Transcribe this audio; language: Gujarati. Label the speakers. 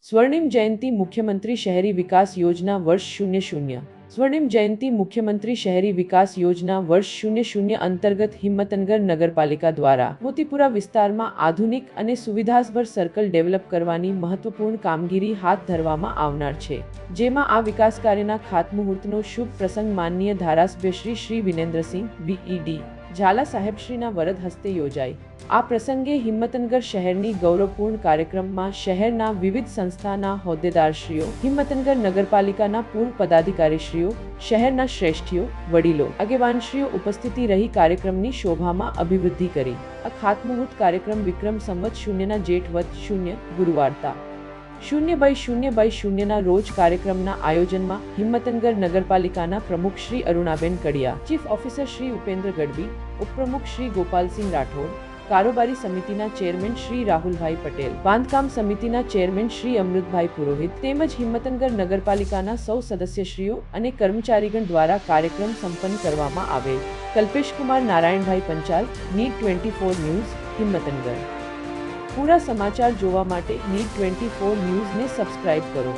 Speaker 1: स्वर्णिम जयंती मुख्यमंत्री शहरी विकास योजना वर्ष 00। स्वर्णिम जयंती मुख्यमंत्री शहरी विकास योजना वर्ष 00 अंतर्गत हिम्मतनगर नगरपालिका द्वारा મોતીપુરા વિસ્તારમાં આધુનિક અને સુવિધાસભર સર્કલ ડેવલપ કરવાની મહત્વપૂર્ણ કામગીરી હાથ ધરવામાં આવનાર છે, જેમાં આ વિકાસ કાર્યના ખાતમુહૂર્તનો શુભ પ્રસંગ માનનીય ધારાસભ્ય શ્રી વિનેન્દ્રસિંહ બીઈડી ઝાલા સાહેબશ્રીના વરદ હસ્તે યોજાઈ। આ પ્રસંગે હિમ્મતનગર શહેરની ગૌરવપૂર્ણ કાર્યક્રમમાં શહેરના વિવિધ સંસ્થાના હોદ્દેદારશ્રીઓ, હિમ્મતનગર નગરપાલિકાના પૂર્વ પદાધિકારીશ્રીઓ, શહેરના શ્રેષ્ઠીઓ, વડીલો, આગેવાનશ્રીઓ ઉપસ્થિતિ રહી કાર્યક્રમની શોભામાં અભિવૃદ્ધિ કરી। આ ખાતમુહૂર્ત કાર્યક્રમ વિક્રમ સંવત 0 જેઠ વદ 0 ગુરુવારતા 0/0/0 રોજ કાર્યક્રમના આયોજનમાં હિમ્મતનગર નગરપાલિકાના પ્રમુખ શ્રી અરુણાબેન કડિયા, ચીફ ઓફિસર શ્રી ઉપેન્દ્ર ગઢવી, ઉપપ્રમુખ શ્રી ગોપાલસિંહ રાઠોડ, કારોબારી સમિતિના ચેરમેન શ્રી રાહુલભાઈ પટેલ, બાંધકામ સમિતિના ચેરમેન શ્રી અમૃતભાઈ પુરોહિત તેમજ હિમ્મતનગર નગરપાલિકાના સૌ સદસ્યશ્રીઓ અને કર્મચારીગણ દ્વારા કાર્યક્રમ સંપન્ન કરવામાં આવેલ। કલ્પેશકુમાર નારાયણભાઈ પંચાલ, નીટ 24 ન્યૂઝ, હિમ્મતનગર। પૂરા સમાચાર જોવા માટે નીટ 24 ન્યૂઝને સબસ્ક્રાઇબ કરો।